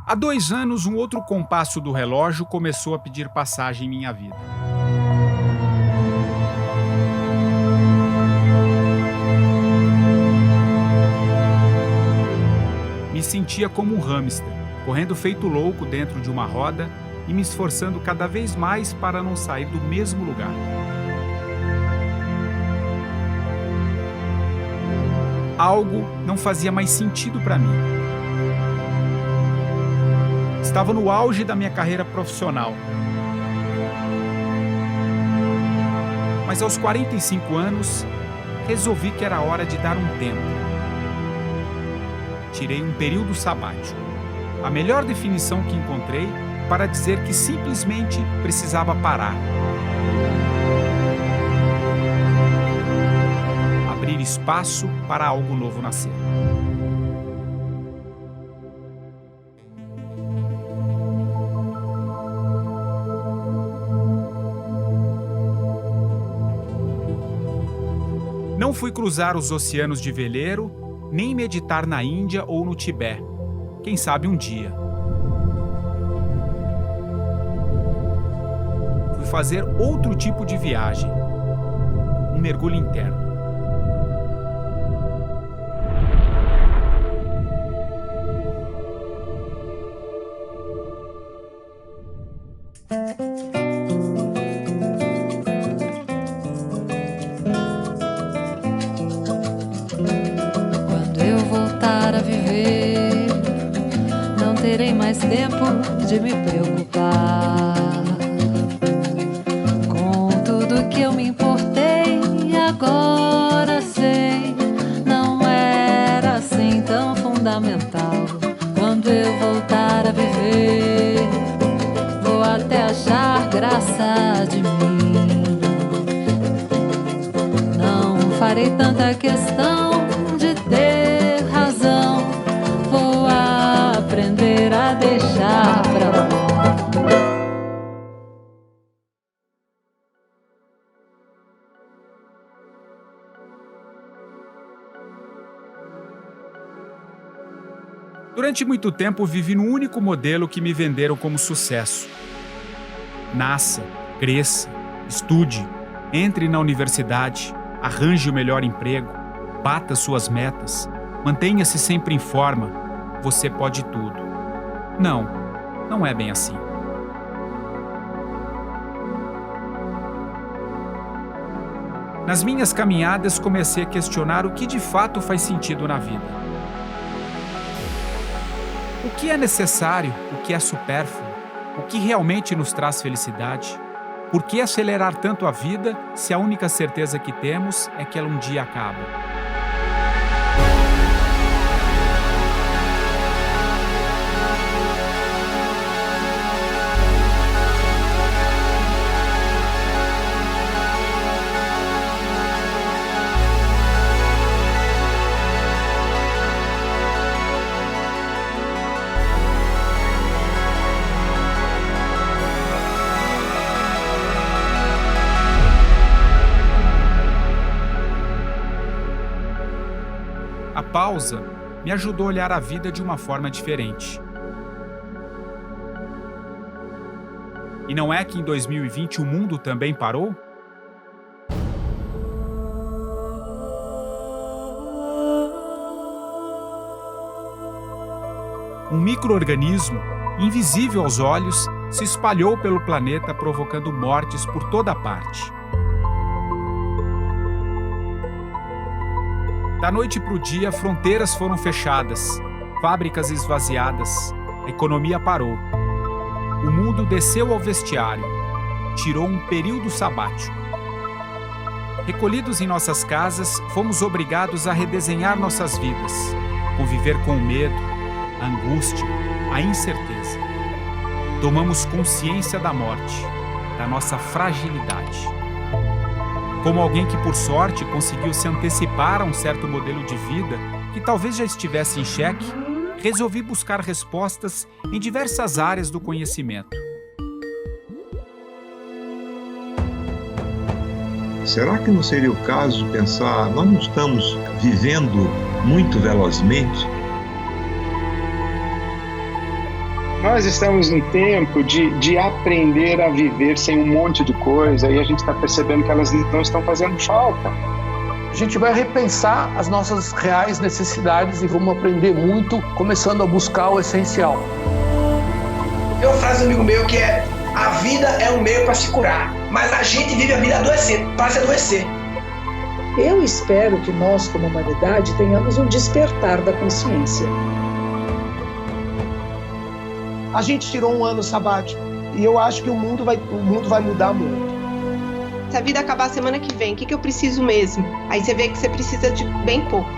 Há 2 anos, um outro compasso do relógio começou a pedir passagem em minha vida. Me sentia como um hamster, correndo feito louco dentro de uma roda e me esforçando cada vez mais para não sair do mesmo lugar. Algo não fazia mais sentido para mim. Estava no auge da minha carreira profissional. Mas aos 45 anos, resolvi que era hora de dar um tempo. Tirei um período sabático. A melhor definição que encontrei para dizer que simplesmente precisava parar. Abrir espaço para algo novo nascer. Não fui cruzar os oceanos de veleiro, nem meditar na Índia ou no Tibete. Quem sabe um dia. Fui fazer outro tipo de viagem. Um mergulho interno. Terei mais tempo de me preocupar com tudo que eu me importei e agora sei, não era assim tão fundamental. Quando eu voltar a viver, vou até achar graça de mim. Não farei tanta questão de ter razão, vou aprender a deixar pra lá. Durante muito tempo vivi no único modelo que me venderam como sucesso. Nasça, cresça, estude, entre na universidade, arranje o melhor emprego, bata suas metas, mantenha-se sempre em forma, você pode tudo. Não, não é bem assim. Nas minhas caminhadas comecei a questionar o que de fato faz sentido na vida. O que é necessário, o que é supérfluo, o que realmente nos traz felicidade? Por que acelerar tanto a vida se a única certeza que temos é que ela um dia acaba? A pausa me ajudou a olhar a vida de uma forma diferente. E não é que em 2020 o mundo também parou? Um micro-organismo, invisível aos olhos, se espalhou pelo planeta provocando mortes por toda parte. Da noite para o dia, fronteiras foram fechadas, fábricas esvaziadas, a economia parou. O mundo desceu ao vestiário, tirou um período sabático. Recolhidos em nossas casas, fomos obrigados a redesenhar nossas vidas, conviver com o medo, a angústia, a incerteza. Tomamos consciência da morte, da nossa fragilidade. Como alguém que, por sorte, conseguiu se antecipar a um certo modelo de vida que talvez já estivesse em xeque, resolvi buscar respostas em diversas áreas do conhecimento. Será que não seria o caso de pensar, nós não estamos vivendo muito velozmente? Nós estamos em tempo de aprender a viver sem um monte de coisa e a gente está percebendo que elas não estão fazendo falta. A gente vai repensar as nossas reais necessidades e vamos aprender muito, começando a buscar o essencial. Tem uma frase do amigo meu que é: a vida é um meio para se curar, mas a gente vive a vida adoecendo, para se adoecer. Eu espero que nós, como humanidade, tenhamos um despertar da consciência. A gente tirou um ano sabático e eu acho que o mundo vai mudar muito. Se a vida acabar semana que vem, o que eu preciso mesmo? Aí você vê que você precisa de bem pouco.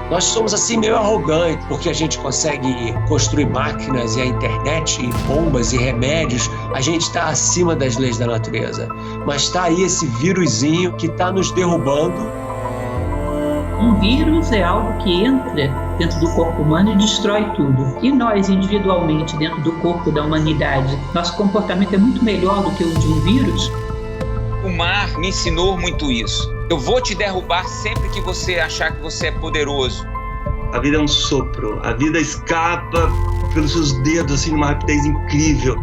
Nós somos assim meio arrogantes, porque a gente consegue construir máquinas e a internet e bombas e remédios. A gente está acima das leis da natureza. Mas está aí esse vírusinho que está nos derrubando. Um vírus é algo que entra dentro do corpo humano e destrói tudo. E nós, individualmente, dentro do corpo da humanidade, nosso comportamento é muito melhor do que o de um vírus. O mar me ensinou muito isso. Eu vou te derrubar sempre que você achar que você é poderoso. A vida é um sopro. A vida escapa pelos seus dedos assim numa rapidez incrível.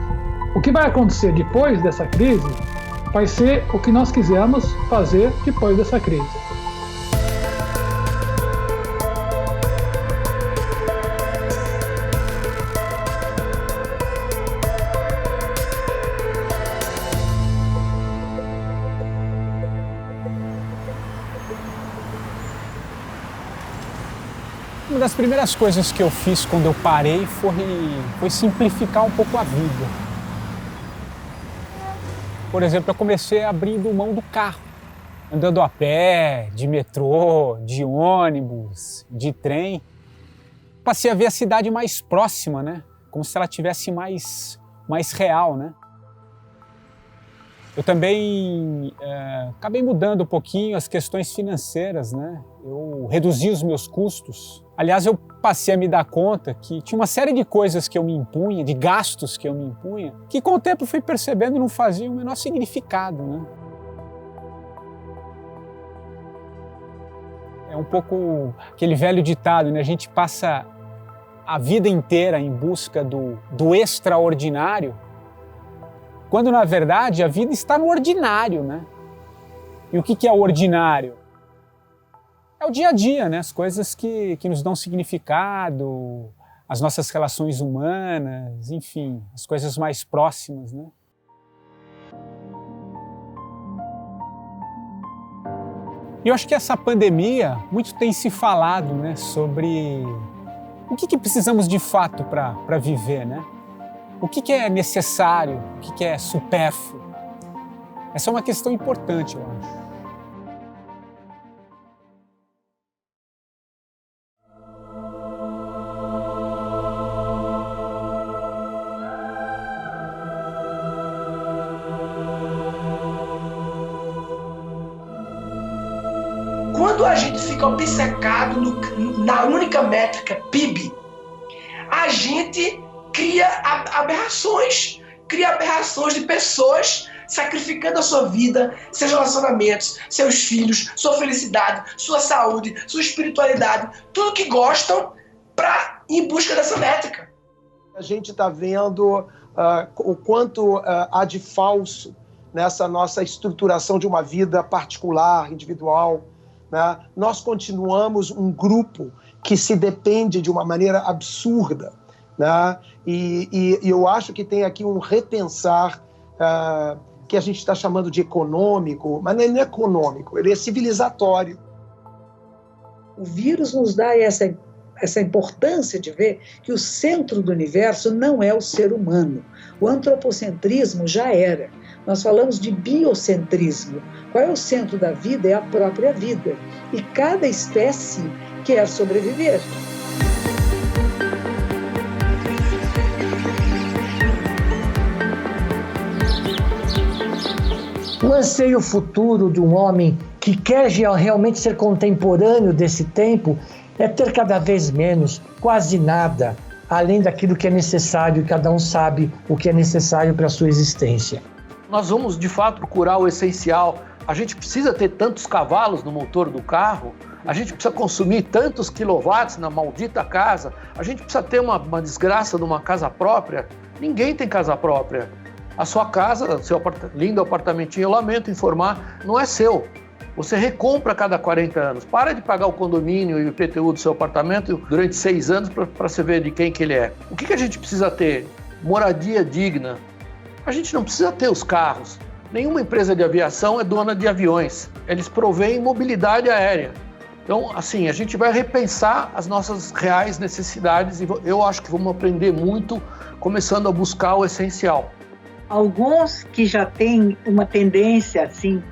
O que vai acontecer depois dessa crise vai ser o que nós quisermos fazer depois dessa crise. Uma das primeiras coisas que eu fiz quando eu parei foi simplificar um pouco a vida. Por exemplo, eu comecei abrindo mão do carro, andando a pé, de metrô, de ônibus, de trem. Passei a ver a cidade mais próxima, né? Como se ela tivesse mais real, né? Eu também acabei mudando um pouquinho as questões financeiras, né? Eu reduzi os meus custos. Aliás, eu passei a me dar conta que tinha uma série de coisas que eu me impunha, de gastos que eu me impunha, que com o tempo fui percebendo não faziam o menor significado, né? É um pouco aquele velho ditado, né? A gente passa a vida inteira em busca do extraordinário, quando na verdade a vida está no ordinário, né? E o que é o ordinário? É o dia a dia, né? As coisas que nos dão significado, as nossas relações humanas, enfim, as coisas mais próximas, né? E eu acho que essa pandemia, muito tem se falado, né, sobre o que precisamos de fato para viver, né? O que é necessário, o que é supérfluo. Essa é uma questão importante, eu acho. Quando a gente fica obcecado na única métrica PIB, a gente cria aberrações de pessoas sacrificando a sua vida, seus relacionamentos, seus filhos, sua felicidade, sua saúde, sua espiritualidade, tudo que gostam para ir em busca dessa métrica. A gente está vendo o quanto há de falso nessa nossa estruturação de uma vida particular, individual, né? Nós continuamos um grupo que se depende de uma maneira absurda, né? E eu acho que tem aqui um repensar que a gente está chamando de econômico, mas não é econômico, ele é civilizatório. O vírus nos dá essa importância de ver que o centro do universo não é o ser humano. O antropocentrismo já era. Nós falamos de biocentrismo. Qual é o centro da vida? É a própria vida. E cada espécie quer sobreviver. O anseio futuro de um homem que quer realmente ser contemporâneo desse tempo é ter cada vez menos, quase nada, além daquilo que é necessário, e cada um sabe o que é necessário para a sua existência. Nós vamos, de fato, procurar o essencial A gente precisa ter tantos cavalos no motor do carro, a gente precisa consumir tantos quilowatts na maldita casa, a gente precisa ter uma desgraça numa casa própria. Ninguém tem casa própria. A sua casa, seu lindo apartamentinho, eu lamento informar, não é seu. Você recompra a cada 40 anos. Para de pagar o condomínio e o IPTU do seu apartamento durante 6 anos para você ver de quem que ele é. O que a gente precisa ter? Moradia digna. A gente não precisa ter os carros. Nenhuma empresa de aviação é dona de aviões. Eles provêm mobilidade aérea. Então, assim, a gente vai repensar as nossas reais necessidades e eu acho que vamos aprender muito começando a buscar o essencial. Alguns que já têm uma tendência, assim,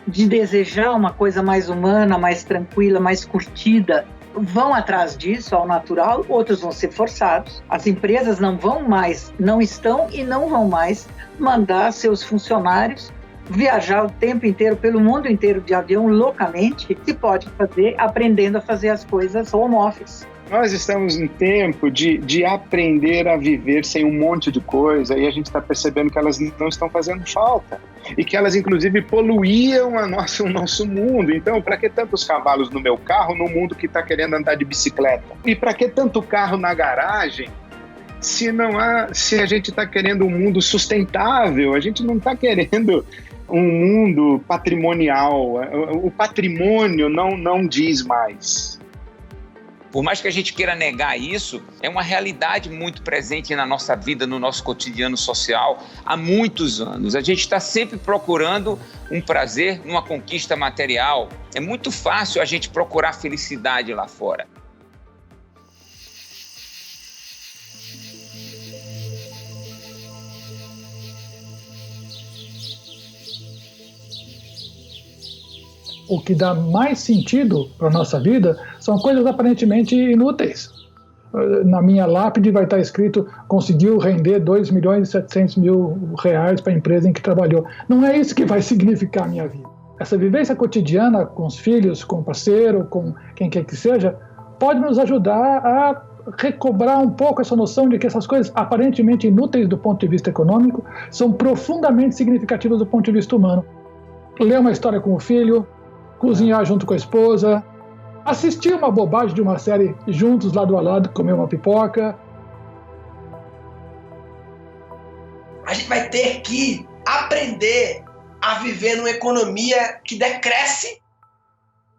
de desejar uma coisa mais humana, mais tranquila, mais curtida, vão atrás disso, ao natural, outros vão ser forçados. As empresas não estão e não vão mais mandar seus funcionários viajar o tempo inteiro, pelo mundo inteiro de avião, loucamente. Se pode fazer aprendendo a fazer as coisas home office. Nós estamos em tempo de aprender a viver sem um monte de coisa e a gente está percebendo que elas não estão fazendo falta e que elas, inclusive, poluíam o nosso mundo. Então, para que tantos cavalos no meu carro no mundo que está querendo andar de bicicleta? E para que tanto carro na garagem se a gente está querendo um mundo sustentável? A gente não está querendo um mundo patrimonial. O patrimônio não diz mais. Por mais que a gente queira negar isso, é uma realidade muito presente na nossa vida, no nosso cotidiano social, há muitos anos. A gente está sempre procurando um prazer numa conquista material. É muito fácil a gente procurar felicidade lá fora. O que dá mais sentido para a nossa vida são coisas aparentemente inúteis. Na minha lápide vai estar escrito: conseguiu render R$2.700.000 para a empresa em que trabalhou. Não é isso que vai significar a minha vida. Essa vivência cotidiana com os filhos, com o parceiro, com quem quer que seja, pode nos ajudar a recobrar um pouco essa noção de que essas coisas aparentemente inúteis do ponto de vista econômico são profundamente significativas do ponto de vista humano. Ler uma história com o filho, cozinhar junto com a esposa, assistir uma bobagem de uma série juntos, lado a lado, comer uma pipoca. A gente vai ter que aprender a viver numa economia que decresce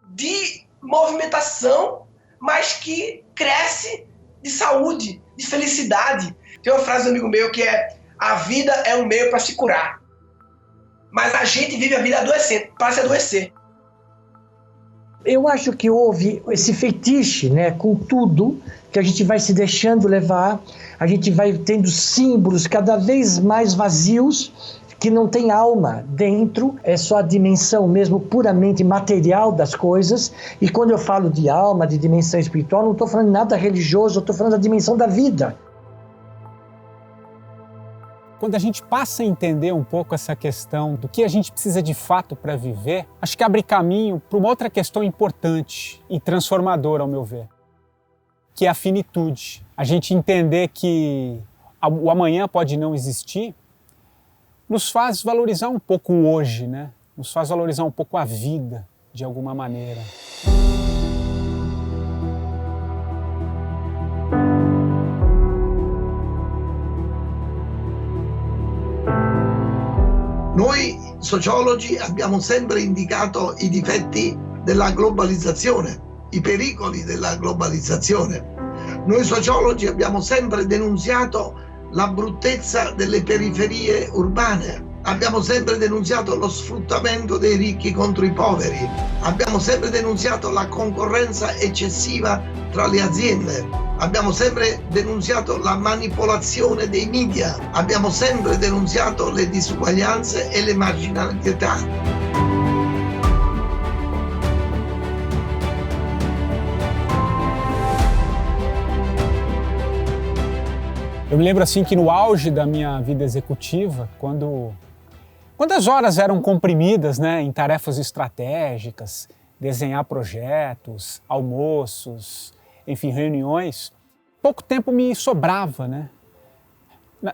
de movimentação, mas que cresce de saúde, de felicidade. Tem uma frase do amigo meu que é: a vida é um meio para se curar. Mas a gente vive a vida adoecendo, para se adoecer. Eu acho que houve esse fetiche, né, com tudo, que a gente vai se deixando levar, a gente vai tendo símbolos cada vez mais vazios, que não tem alma dentro, é só a dimensão mesmo puramente material das coisas. E quando eu falo de alma, de dimensão espiritual, não estou falando de nada religioso, eu estou falando da dimensão da vida. Quando a gente passa a entender um pouco essa questão do que a gente precisa de fato para viver, acho que abre caminho para uma outra questão importante e transformadora, ao meu ver, que é a finitude. A gente entender que o amanhã pode não existir, nos faz valorizar um pouco o hoje, né? Nos faz valorizar um pouco a vida, de alguma maneira. Noi sociologi abbiamo sempre indicato i difetti della globalizzazione, i pericoli della globalizzazione. Noi sociologi abbiamo sempre denunziato la bruttezza delle periferie urbane, abbiamo sempre denunziato lo sfruttamento dei ricchi contro i poveri, abbiamo sempre denunziato la concorrenza eccessiva tra le aziende. Abbiamo sempre denunziato la manipolazione dei media, abbiamo sempre denunziato le disuguaglianze e le marginalità. Eu me lembro assim que no auge da minha vida executiva, quando as horas eram comprimidas, né, em tarefas estratégicas, desenhar projetos, almoços, enfim, reuniões, pouco tempo me sobrava, né?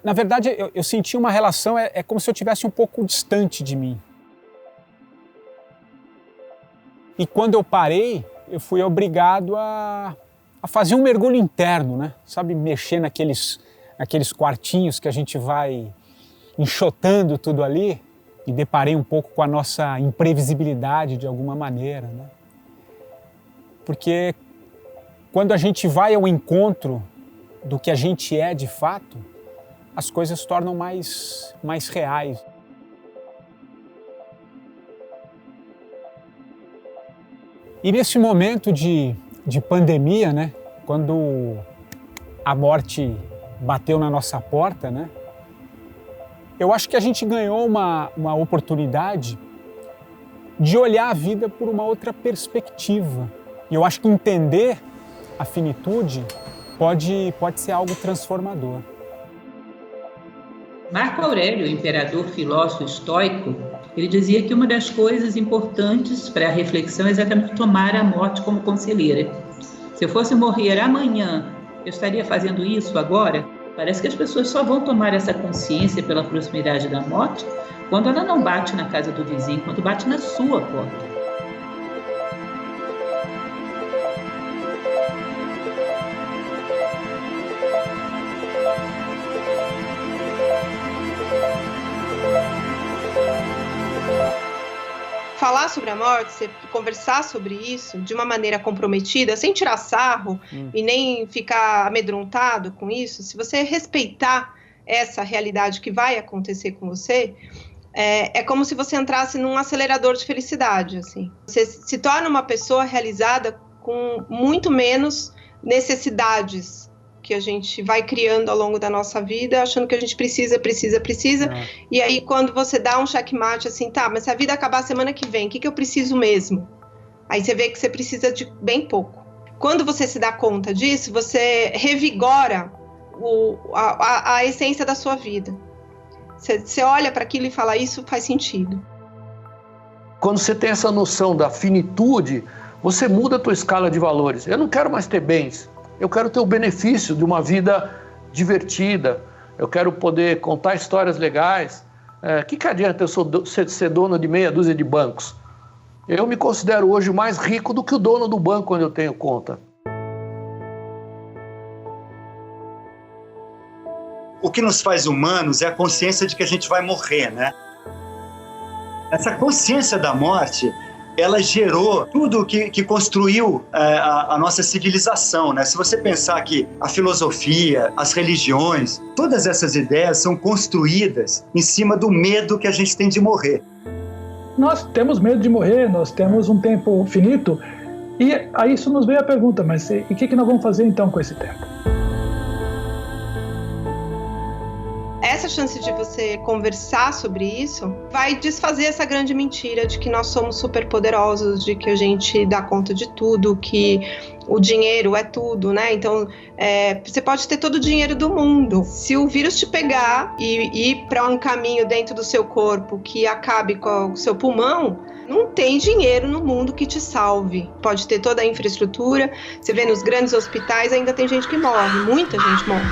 Na verdade, eu sentia uma relação, é como se eu estivesse um pouco distante de mim. E quando eu parei, eu fui obrigado a fazer um mergulho interno, né? Sabe, mexer naqueles quartinhos que a gente vai enxotando tudo ali. E deparei um pouco com a nossa imprevisibilidade de alguma maneira, né? Porque quando a gente vai ao encontro do que a gente é de fato, as coisas se tornam mais reais. E nesse momento de pandemia, né, quando a morte bateu na nossa porta, né, eu acho que a gente ganhou uma oportunidade de olhar a vida por uma outra perspectiva. E eu acho que entender a finitude pode ser algo transformador. Marco Aurélio, imperador filósofo estoico, ele dizia que uma das coisas importantes para a reflexão é exatamente tomar a morte como conselheira. Se eu fosse morrer amanhã, eu estaria fazendo isso agora? Parece que as pessoas só vão tomar essa consciência pela proximidade da morte quando ela não bate na casa do vizinho, quando bate na sua porta. Falar sobre a morte, você conversar sobre isso de uma maneira comprometida, sem tirar sarro e nem ficar amedrontado com isso, se você respeitar essa realidade que vai acontecer com você, é como se você entrasse num acelerador de felicidade, assim. Você se torna uma pessoa realizada com muito menos necessidades que a gente vai criando ao longo da nossa vida, achando que a gente precisa. E aí, quando você dá um checkmate, assim, tá, mas se a vida acabar semana que vem, o que eu preciso mesmo? Aí você vê que você precisa de bem pouco. Quando você se dá conta disso, você revigora a essência da sua vida. Você olha para aquilo e fala, isso faz sentido. Quando você tem essa noção da finitude, você muda a tua escala de valores. Eu não quero mais ter bens. Eu quero ter o benefício de uma vida divertida, eu quero poder contar histórias legais. Que adianta eu ser dono de meia dúzia de bancos? Eu me considero hoje mais rico do que o dono do banco onde eu tenho conta. O que nos faz humanos é a consciência de que a gente vai morrer, né? Essa consciência da morte, ela gerou tudo que construiu a nossa civilização, né? Se você pensar que a filosofia, as religiões, todas essas ideias são construídas em cima do medo que a gente tem de morrer. Nós temos medo de morrer, nós temos um tempo finito, e a isso nos veio a pergunta, mas e o que nós vamos fazer então com esse tempo? Essa chance de você conversar sobre isso vai desfazer essa grande mentira de que nós somos superpoderosos, de que a gente dá conta de tudo, que o dinheiro é tudo, né? Então, você pode ter todo o dinheiro do mundo. Se o vírus te pegar e ir para um caminho dentro do seu corpo que acabe com o seu pulmão, não tem dinheiro no mundo que te salve. Pode ter toda a infraestrutura. Você vê nos grandes hospitais, ainda tem gente que morre. Muita gente morre.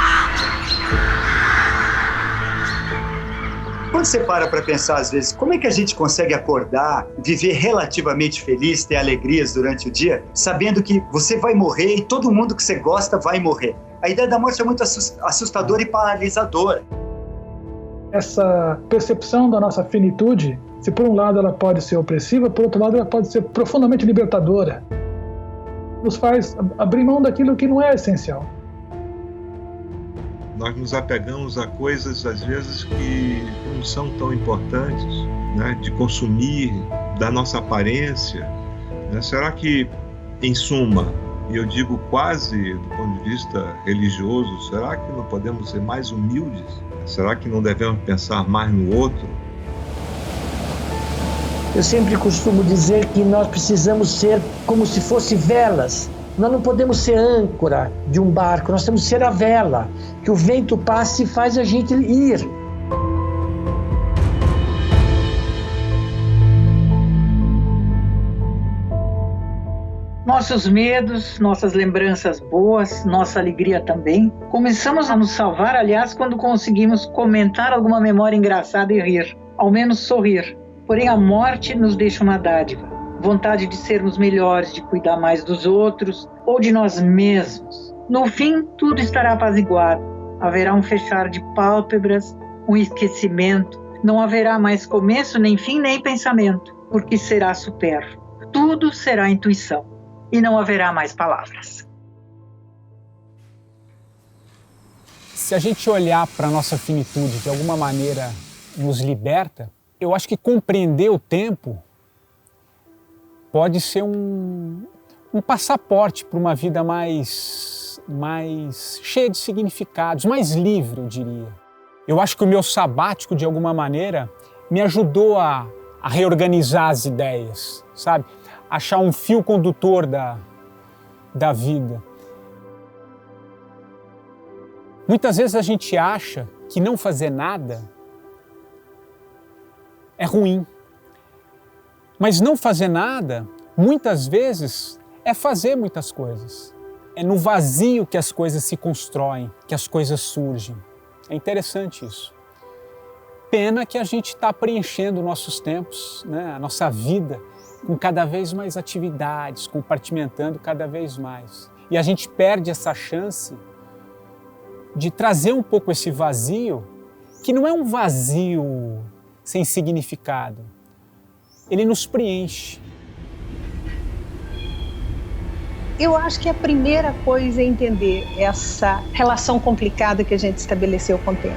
Quando você para pensar, às vezes, como é que a gente consegue acordar, viver relativamente feliz, ter alegrias durante o dia, sabendo que você vai morrer e todo mundo que você gosta vai morrer? A ideia da morte é muito assustadora e paralisadora. Essa percepção da nossa finitude, se por um lado ela pode ser opressiva, por outro lado ela pode ser profundamente libertadora. Nos faz abrir mão daquilo que não é essencial. Nós nos apegamos a coisas, às vezes, que não são tão importantes, né? De consumir, da nossa aparência. Né? Será que, em suma, e eu digo quase do ponto de vista religioso, será que não podemos ser mais humildes? Será que não devemos pensar mais no outro? Eu sempre costumo dizer que nós precisamos ser como se fossem velas. Nós não podemos ser âncora de um barco, nós temos que ser a vela, que o vento passe e faz a gente ir. Nossos medos, nossas lembranças boas, nossa alegria também. Começamos a nos salvar, aliás, quando conseguimos comentar alguma memória engraçada e rir, ao menos sorrir. Porém, a morte nos deixa uma dádiva. vontade de sermos melhores, de cuidar mais dos outros ou de nós mesmos. No fim, tudo estará apaziguado. Haverá um fechar de pálpebras, um esquecimento. Não haverá mais começo, nem fim, nem pensamento, porque será supérfluo. Tudo será intuição e não haverá mais palavras. Se a gente olhar para a nossa finitude de alguma maneira nos liberta, eu acho que compreender o tempo pode ser um passaporte para uma vida mais cheia de significados, mais livre, eu diria. Eu acho que o meu sabático, de alguma maneira, me ajudou a reorganizar as ideias, sabe? Achar um fio condutor da vida. Muitas vezes a gente acha que não fazer nada é ruim. Mas não fazer nada, muitas vezes, é fazer muitas coisas. É no vazio que as coisas se constroem, que as coisas surgem. É interessante isso. Pena que a gente está preenchendo nossos tempos, né, a nossa vida, com cada vez mais atividades, compartimentando cada vez mais. E a gente perde essa chance de trazer um pouco esse vazio, que não é um vazio sem significado. Ele nos preenche. Eu acho que a primeira coisa é entender essa relação complicada que a gente estabeleceu com o tempo.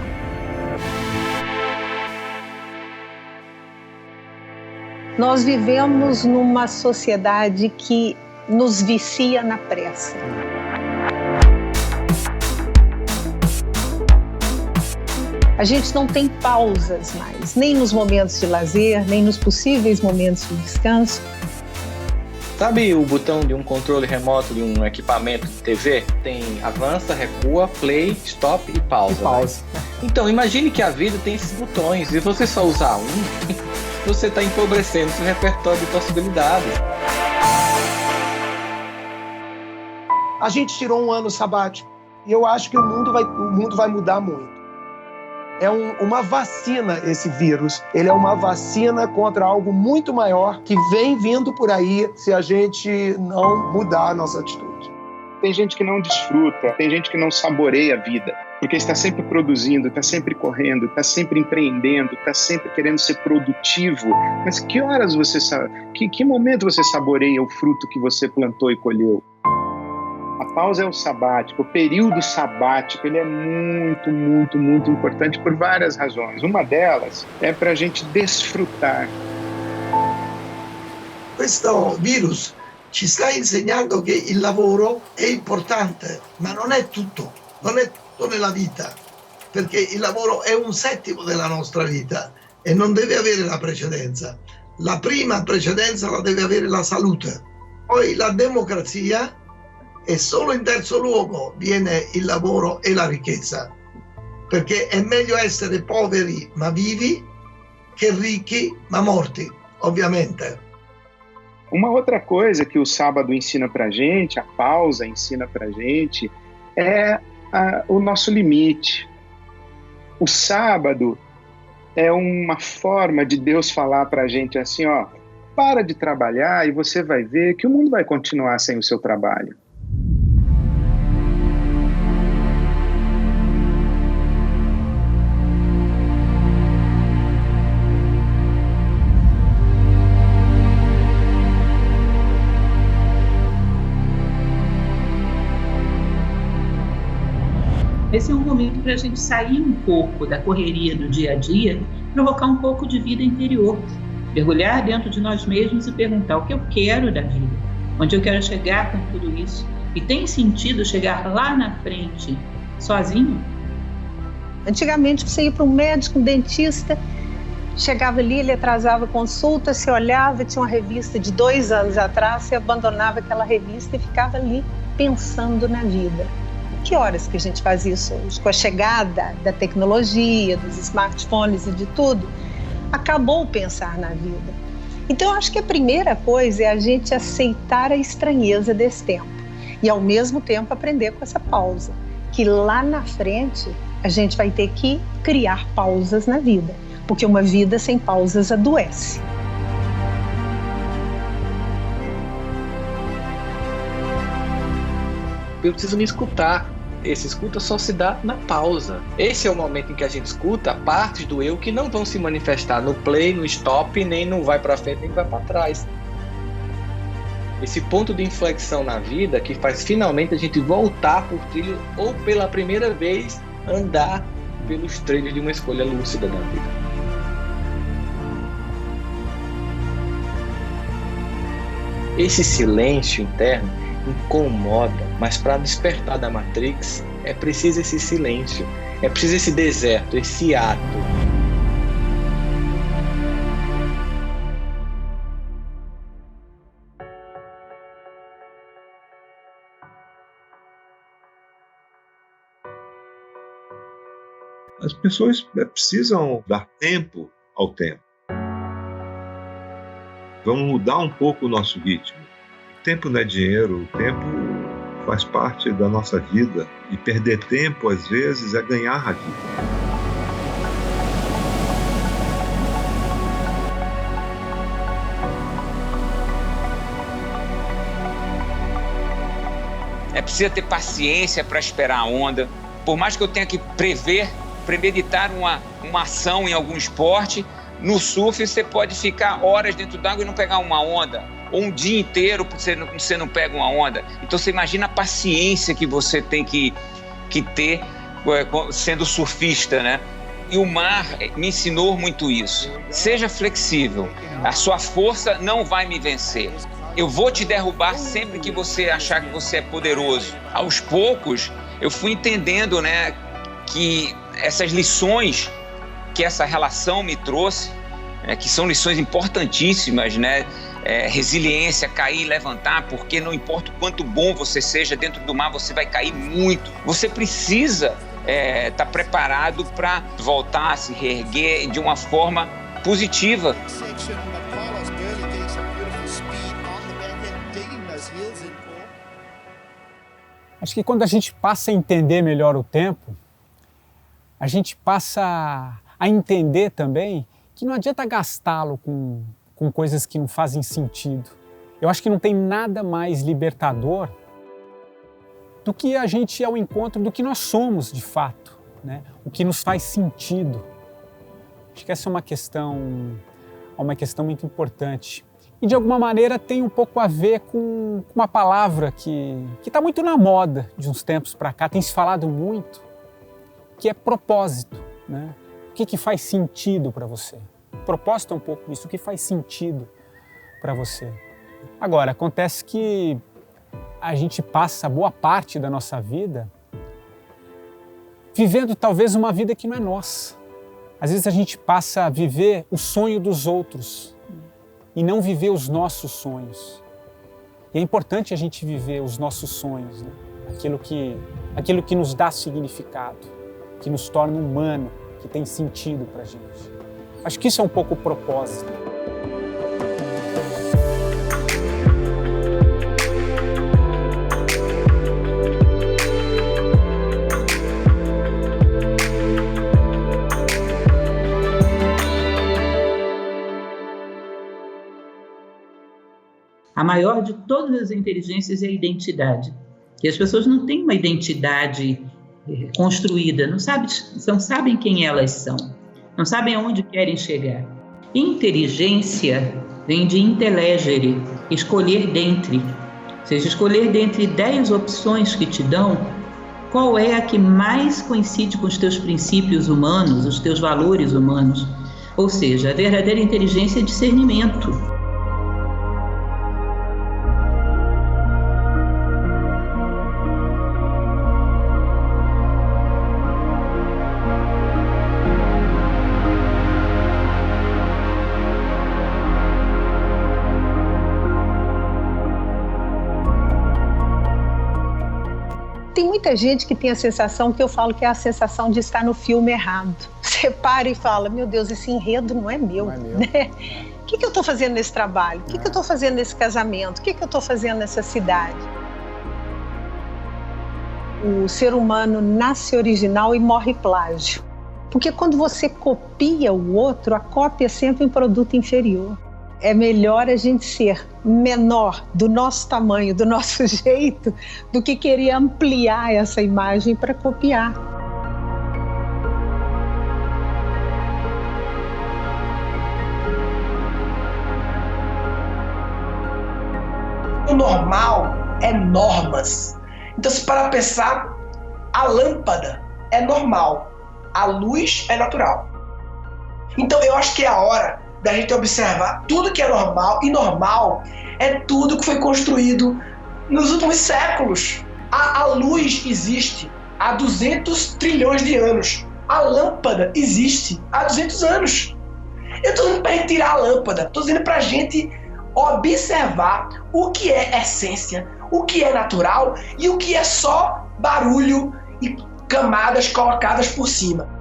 Nós vivemos numa sociedade que nos vicia na pressa. A gente não tem pausas mais, nem nos momentos de lazer, nem nos possíveis momentos de descanso. Sabe o botão de um controle remoto de um equipamento de TV? Tem avança, recua, play, stop e pausa. Né? Então, imagine que a vida tem esses botões e você só usar um, você está empobrecendo seu repertório de possibilidades. A gente tirou um ano sabático e eu acho que o mundo vai mudar muito. É uma vacina esse vírus. Ele é uma vacina contra algo muito maior que vem vindo por aí se a gente não mudar a nossa atitude. Tem gente que não desfruta, tem gente que não saboreia a vida, porque está sempre produzindo, está sempre correndo, está sempre empreendendo, está sempre querendo ser produtivo. Mas que horas você sabe? Que momento você saboreia o fruto que você plantou e colheu? A pausa é o sabático, o período sabático, ele é muito, muito, muito importante por várias razões. Uma delas é para a gente desfrutar. Questo virus ci sta insegnando che il lavoro è importante, ma non è tutto nella vita, perché il lavoro è un settimo della nostra vita e non deve avere la precedenza. La prima precedenza la deve avere la salute, poi la democrazia, e solo in terzo luogo viene il lavoro e la ricchezza, perché è meglio essere poveri ma vivi che ricchi ma morti, ovviamente. Uma outra coisa que o sábado ensina pra gente, a pausa ensina pra gente, é o nosso limite. O sábado é uma forma de Deus falar pra gente assim, ó, para de trabalhar e você vai ver que o mundo vai continuar sem o seu trabalho. Esse é um momento para a gente sair um pouco da correria do dia a dia, provocar um pouco de vida interior, mergulhar dentro de nós mesmos e perguntar o que eu quero da vida, onde eu quero chegar com tudo isso. E tem sentido chegar lá na frente sozinho? Antigamente você ia para um médico, um dentista, chegava ali, ele atrasava a consulta, você olhava, tinha uma revista de 2 anos atrás, você abandonava aquela revista e ficava ali pensando na vida. Que horas que a gente faz isso hoje? Com a chegada da tecnologia, dos smartphones e de tudo, acabou o pensar na vida. Então, eu acho que a primeira coisa é a gente aceitar a estranheza desse tempo e, ao mesmo tempo, aprender com essa pausa, que lá na frente a gente vai ter que criar pausas na vida, porque uma vida sem pausas adoece. eu preciso me escutar. Esse escuta só se dá na pausa. Esse é o momento em que a gente escuta partes do eu que não vão se manifestar no play, no stop, nem no vai para frente, nem vai para trás. Esse ponto de inflexão na vida que faz finalmente a gente voltar por trilho ou pela primeira vez andar pelos trilhos de uma escolha lúcida na vida. Esse silêncio interno incomoda, mas para despertar da Matrix é preciso esse silêncio, é preciso esse deserto, esse ato. As pessoas precisam dar tempo ao tempo. Vamos mudar um pouco o nosso ritmo. O tempo não é dinheiro, o tempo faz parte da nossa vida. E perder tempo, às vezes, é ganhar a vida. É preciso ter paciência para esperar a onda. Por mais que eu tenha que premeditar uma ação em algum esporte, no surf você pode ficar horas dentro d'água e não pegar uma onda, ou um dia inteiro você não pega uma onda. Então você imagina a paciência que você tem que ter sendo surfista, né? E o mar me ensinou muito isso. Seja flexível, a sua força não vai me vencer. Eu vou te derrubar sempre que você achar que você é poderoso. Aos poucos, eu fui entendendo, né, que essas lições que essa relação me trouxe, que são lições importantíssimas, né? Resiliência, cair e levantar, porque não importa o quanto bom você seja dentro do mar, você vai cair muito. Você precisa estar preparado para voltar a se reerguer de uma forma positiva. Acho que quando a gente passa a entender melhor o tempo, a gente passa a entender também que não adianta gastá-lo com coisas que não fazem sentido. Eu acho que não tem nada mais libertador do que a gente ir ao encontro do que nós somos de fato, né? O que nos faz sentido. Acho que essa é uma questão muito importante. E de alguma maneira tem um pouco a ver com uma palavra que está muito na moda de uns tempos para cá, tem se falado muito, que é propósito, né? O que faz sentido para você? Propósito é um pouco isso, o que faz sentido para você? Agora, acontece que a gente passa boa parte da nossa vida vivendo talvez uma vida que não é nossa. Às vezes a gente passa a viver o sonho dos outros e não viver os nossos sonhos. E é importante a gente viver os nossos sonhos, né? Aquilo que nos dá significado, que nos torna humano, que tem sentido para a gente. Acho que isso é um pouco o propósito. A maior de todas as inteligências é a identidade. E as pessoas não têm uma identidade construída, não sabem quem elas são, não sabem aonde querem chegar. Inteligência vem de intellegere, escolher dentre. Ou seja, escolher dentre 10 opções que te dão, qual é a que mais coincide com os teus princípios humanos, os teus valores humanos. Ou seja, a verdadeira inteligência é discernimento. Tem muita gente que tem a sensação que eu falo que é a sensação de estar no filme errado. Você para e fala, meu Deus, esse enredo não é meu. Né? O que eu estou fazendo nesse trabalho? O que eu estou fazendo nesse casamento? O que eu estou fazendo nessa cidade? O ser humano nasce original e morre plágio. Porque quando você copia o outro, a cópia é sempre um produto inferior. é melhor a gente ser menor, do nosso tamanho, do nosso jeito, do que querer ampliar essa imagem para copiar. O normal é normas. Então, se parar para pensar, a lâmpada é normal, a luz é natural. Então, eu acho que é a hora da gente observar tudo que é normal, e normal é tudo que foi construído nos últimos séculos. A luz existe há 200 trilhões de anos. A lâmpada existe há 200 anos. Eu estou dizendo para a gente tirar a lâmpada, estou dizendo para a gente observar o que é essência, o que é natural e o que é só barulho e camadas colocadas por cima.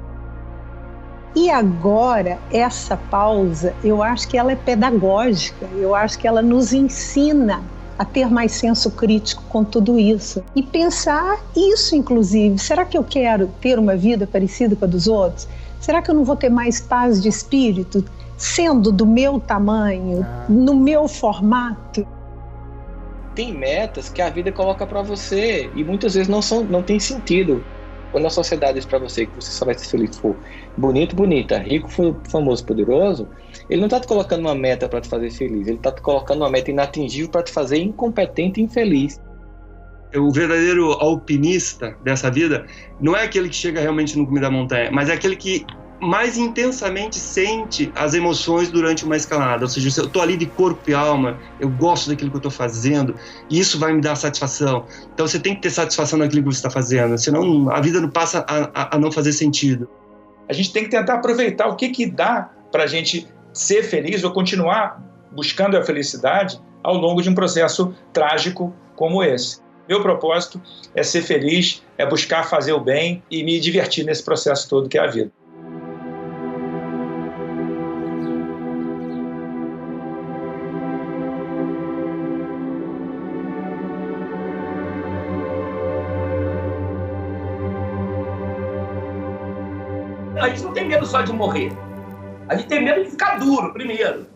E agora, essa pausa, eu acho que ela é pedagógica, eu acho que ela nos ensina a ter mais senso crítico com tudo isso. E pensar isso, inclusive, será que eu quero ter uma vida parecida com a dos outros? Será que eu não vou ter mais paz de espírito sendo do meu tamanho, no meu formato? Tem metas que a vida coloca para você e muitas vezes não tem sentido. Quando a sociedade diz para você que você só vai ser feliz se for bonito, bonita, rico, famoso, poderoso, ele não está te colocando uma meta para te fazer feliz, ele está te colocando uma meta inatingível para te fazer incompetente e infeliz. O verdadeiro alpinista dessa vida não é aquele que chega realmente no cume da montanha, mas é aquele que mais intensamente sente as emoções durante uma escalada. Ou seja, eu estou ali de corpo e alma, eu gosto daquilo que eu estou fazendo, e isso vai me dar satisfação. Então você tem que ter satisfação naquilo que você está fazendo, senão a vida não passa a não fazer sentido. A gente tem que tentar aproveitar o que dá para a gente ser feliz ou continuar buscando a felicidade ao longo de um processo trágico como esse. Meu propósito é ser feliz, é buscar fazer o bem e me divertir nesse processo todo que é a vida. A gente não tem medo só de morrer. A gente tem medo de ficar duro, primeiro.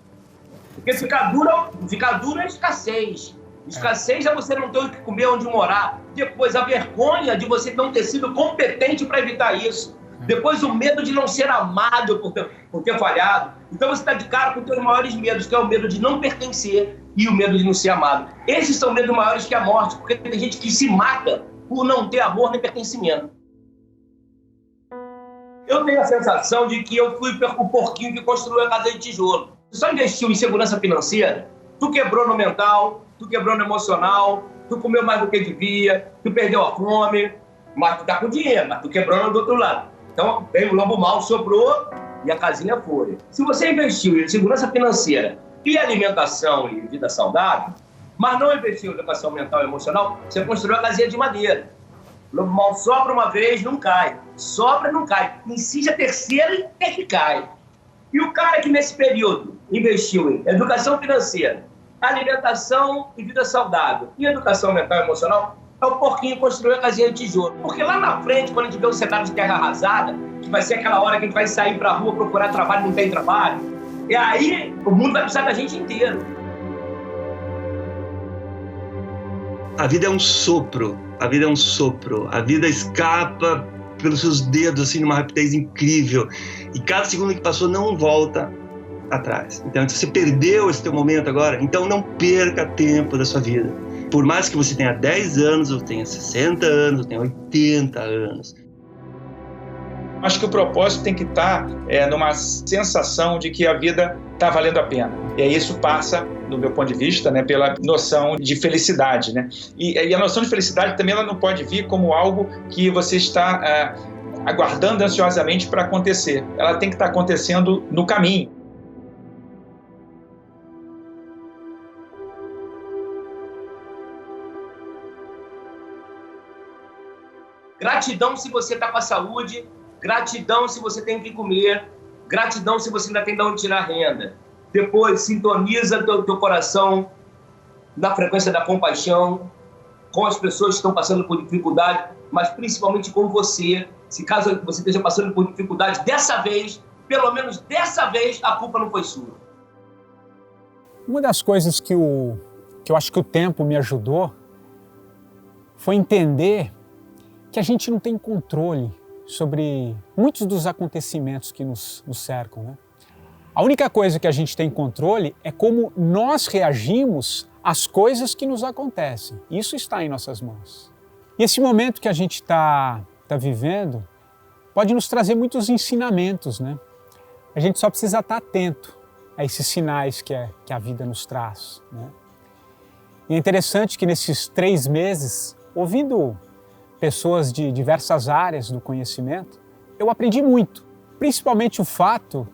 Porque ficar duro é escassez. Escassez é você não ter o que comer, onde morar. Depois, a vergonha de você não ter sido competente para evitar isso. Depois, o medo de não ser amado por ter falhado. Então, você está de cara com os seus maiores medos, que é o medo de não pertencer e o medo de não ser amado. Esses são medos maiores que a morte, porque tem gente que se mata por não ter amor nem pertencimento. Eu tenho a sensação de que eu fui o porquinho que construiu a casa de tijolo. Tu só investiu em segurança financeira, tu quebrou no mental, tu quebrou no emocional, tu comeu mais do que devia, tu perdeu a fome, mas tu tá com dinheiro, mas tu quebrou do outro lado. Então, veio o lobo mau, soprou e a casinha foi. Se você investiu em segurança financeira e alimentação e vida saudável, mas não investiu em educação mental e emocional, você construiu a casinha de madeira. O lobo mau sopra uma vez, não cai. Sopra, não cai. Insiste a terceira e até que cai. E o cara que nesse período investiu em educação financeira, alimentação e vida saudável e educação mental e emocional, é o porquinho que construiu a casinha de tijolo. Porque lá na frente, quando a gente vê o cenário de terra arrasada, que vai ser aquela hora que a gente vai sair pra rua procurar trabalho e não tem trabalho, e aí o mundo vai precisar da gente inteiro. A vida é um sopro, a vida é um sopro, a vida escapa pelos seus dedos, assim, numa rapidez incrível, e cada segundo que passou não volta atrás. Então, se você perdeu esse teu momento agora, então não perca tempo da sua vida. Por mais que você tenha 10 anos, ou tenha 60 anos, ou tenha 80 anos. Acho que o propósito tem que estar numa sensação de que a vida está valendo a pena. E aí isso passa, do meu ponto de vista, né, pela noção de felicidade, né? E a noção de felicidade também ela não pode vir como algo que você está aguardando ansiosamente para acontecer. Ela tem que estar acontecendo no caminho. Gratidão se você está com a saúde, gratidão se você tem o que comer, gratidão se você ainda tem de onde tirar renda. Depois, sintoniza teu coração na frequência da compaixão, com as pessoas que estão passando por dificuldade, mas principalmente com você. Se caso você esteja passando por dificuldade, dessa vez, pelo menos dessa vez, a culpa não foi sua. Uma das coisas que eu acho que o tempo me ajudou foi entender que a gente não tem controle sobre muitos dos acontecimentos que nos cercam, né? A única coisa que a gente tem controle é como nós reagimos às coisas que nos acontecem. Isso está em nossas mãos. E esse momento que a gente está vivendo pode nos trazer muitos ensinamentos, né? A gente só precisa estar atento a esses sinais que a vida nos traz, né? E é interessante que nesses 3 meses, ouvindo pessoas de diversas áreas do conhecimento, eu aprendi muito, principalmente o fato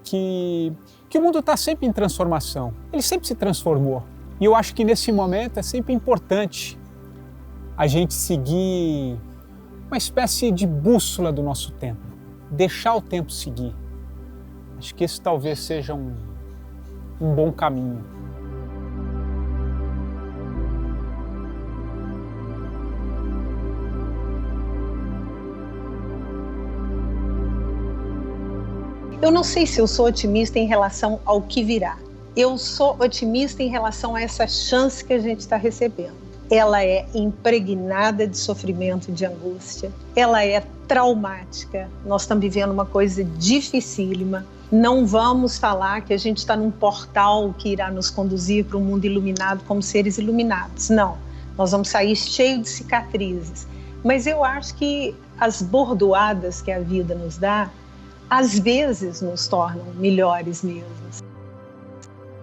que o mundo está sempre em transformação, ele sempre se transformou. E eu acho que nesse momento é sempre importante a gente seguir uma espécie de bússola do nosso tempo, deixar o tempo seguir. Acho que esse talvez seja um bom caminho. Eu não sei se eu sou otimista em relação ao que virá. Eu sou otimista em relação a essa chance que a gente está recebendo. Ela é impregnada de sofrimento e de angústia. Ela é traumática. Nós estamos vivendo uma coisa dificílima. Não vamos falar que a gente está num portal que irá nos conduzir para um mundo iluminado como seres iluminados. Não. Nós vamos sair cheio de cicatrizes. Mas eu acho que as bordoadas que a vida nos dá, às vezes nos tornam melhores mesmo.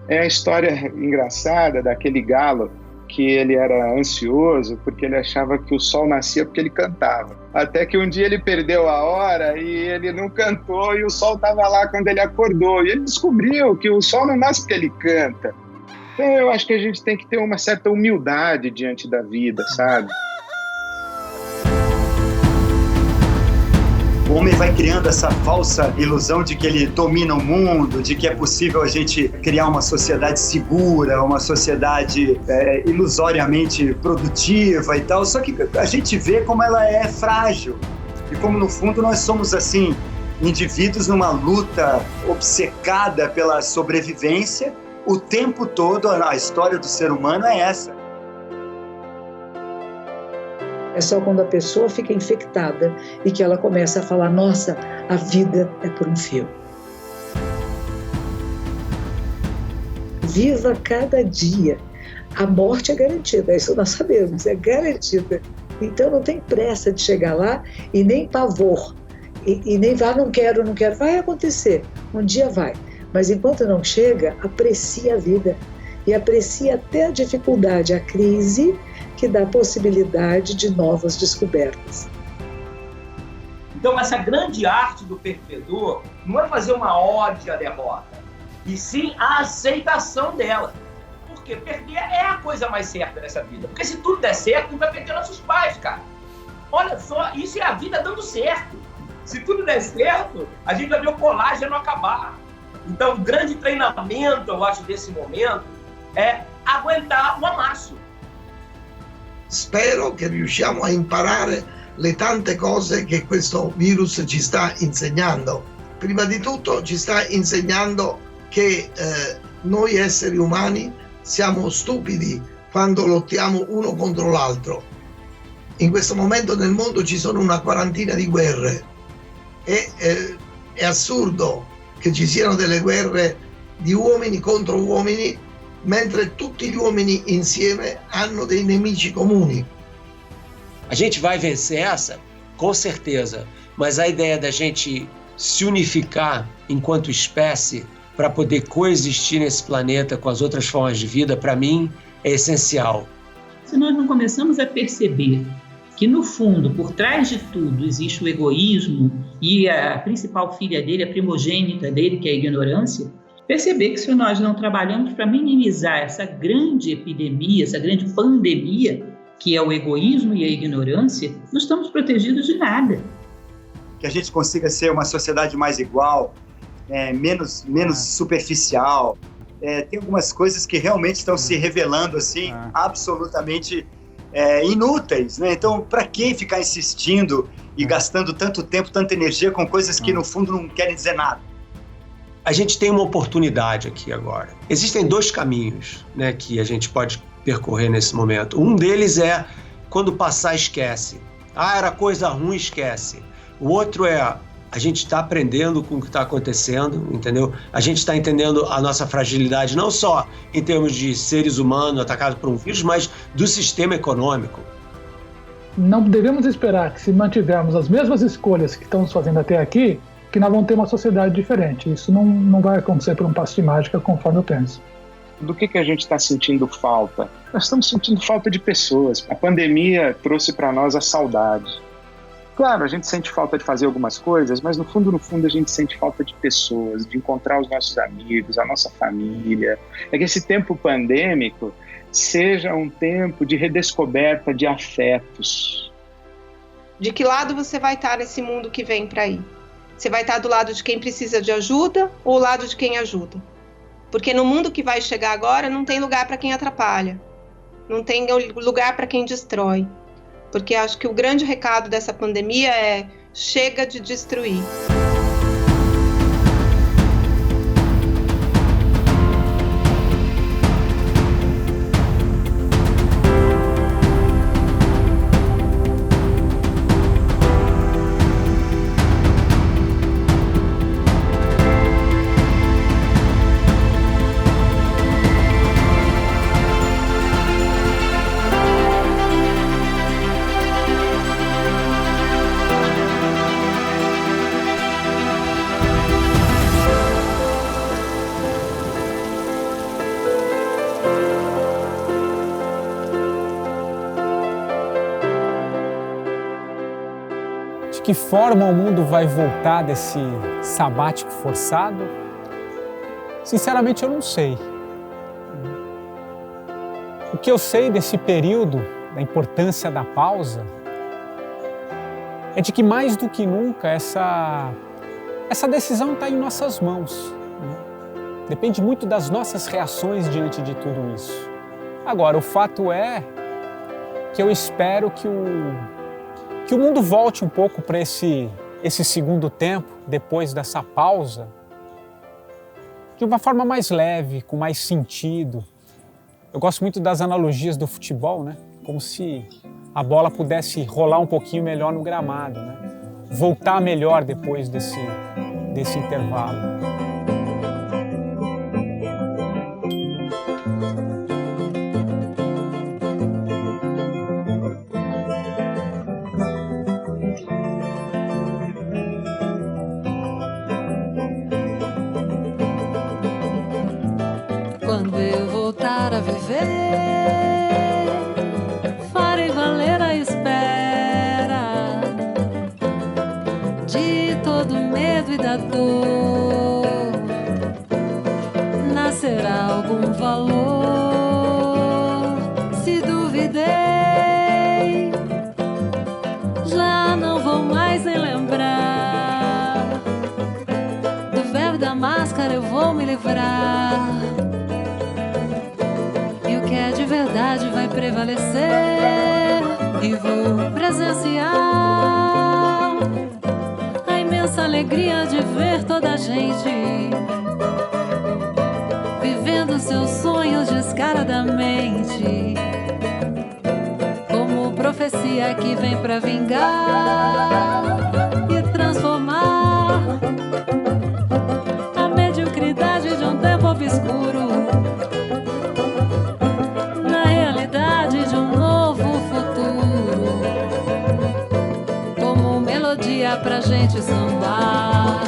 É a história engraçada daquele galo que ele era ansioso porque ele achava que o sol nascia porque ele cantava. Até que um dia ele perdeu a hora e ele não cantou e o sol estava lá quando ele acordou. E ele descobriu que o sol não nasce porque ele canta. Então eu acho que a gente tem que ter uma certa humildade diante da vida, sabe? O homem vai criando essa falsa ilusão de que ele domina o mundo, de que é possível a gente criar uma sociedade segura, uma sociedade ilusoriamente produtiva e tal. Só que a gente vê como ela é frágil e como no fundo nós somos assim indivíduos numa luta obcecada pela sobrevivência. O tempo todo a história do ser humano é essa. É só quando a pessoa fica infectada e que ela começa a falar, nossa, a vida é por um fio. Viva cada dia. A morte é garantida, isso nós sabemos, é garantida. Então não tem pressa de chegar lá e nem pavor. E nem vá, não quero. Vai acontecer, um dia vai. Mas enquanto não chega, aprecie a vida. E aprecie até a dificuldade, a crise, que dá possibilidade de novas descobertas. Então, essa grande arte do perdedor não é fazer uma ode à derrota, e sim a aceitação dela. Porque perder é a coisa mais certa nessa vida. Porque se tudo der certo, não vai perder nossos pais, cara. Olha só, isso é a vida dando certo. Se tudo der certo, a gente vai ver o colágeno acabar. Então, o grande treinamento, eu acho, desse momento é aguentar o amasso. Spero che riusciamo a imparare le tante cose che questo virus ci sta insegnando. Prima di tutto ci sta insegnando che noi esseri umani siamo stupidi quando lottiamo uno contro l'altro. In questo momento nel mondo ci sono una quarantina di guerre. È assurdo che ci siano delle guerre di uomini contro uomini, mentre tutti gli uomini insieme hanno dei nemici comuni. A gente vai vencer essa? Com certeza. Mas a ideia da gente se unificar enquanto espécie para poder coexistir nesse planeta com as outras formas de vida, para mim, é essencial. Se nós não começamos a perceber que, no fundo, por trás de tudo, existe o egoísmo e a principal filha dele, a primogênita dele, que é a ignorância, perceber que se nós não trabalhamos para minimizar essa grande epidemia, essa grande pandemia, que é o egoísmo e a ignorância, não estamos protegidos de nada. Que a gente consiga ser uma sociedade mais igual, menos superficial. Tem algumas coisas que realmente estão se revelando assim, absolutamente inúteis, né? Então, para que ficar insistindo e gastando tanto tempo, tanta energia com coisas que no fundo não querem dizer nada? a gente tem uma oportunidade aqui agora. Existem 2 caminhos, né, que a gente pode percorrer nesse momento. Um deles é quando passar, esquece. Era coisa ruim, esquece. O outro é a gente está aprendendo com o que está acontecendo, entendeu? A gente está entendendo a nossa fragilidade, não só em termos de seres humanos atacados por um vírus, mas do sistema econômico. Não devemos esperar que, se mantivermos as mesmas escolhas que estamos fazendo até aqui, que nós vamos ter uma sociedade diferente. Isso não vai acontecer por um passo de mágica, conforme eu penso. Do que a gente está sentindo falta? Nós estamos sentindo falta de pessoas. A pandemia trouxe para nós a saudade. Claro, a gente sente falta de fazer algumas coisas, mas no fundo a gente sente falta de pessoas, de encontrar os nossos amigos, a nossa família. É que esse tempo pandêmico seja um tempo de redescoberta de afetos. De que lado você vai estar nesse mundo que vem para aí? Você vai estar do lado de quem precisa de ajuda ou do lado de quem ajuda? Porque no mundo que vai chegar agora não tem lugar para quem atrapalha, não tem lugar para quem destrói. Porque acho que o grande recado dessa pandemia é: chega de destruir. De que forma o mundo vai voltar desse sabático forçado? Sinceramente, eu não sei. O que eu sei desse período, da importância da pausa, é de que mais do que nunca essa decisão está em nossas mãos. Depende muito das nossas reações diante de tudo isso. Agora, o fato é que eu espero que o mundo volte um pouco para esse segundo tempo, depois dessa pausa, de uma forma mais leve, com mais sentido. Eu gosto muito das analogias do futebol, né? Como se a bola pudesse rolar um pouquinho melhor no gramado, né? Voltar melhor depois desse intervalo. Quando eu voltar a viver, farei valer a espera de todo medo e da dor. Nascerá algum valor. Se duvidei, já não vou mais nem lembrar. Do véu e da máscara eu vou me livrar. De verdade vai prevalecer e vou presenciar a imensa alegria de ver toda a gente vivendo seus sonhos descaradamente, como profecia que vem pra vingar e transformar a mediocridade de um tempo obscuro de um novo futuro, como melodia pra gente sambar.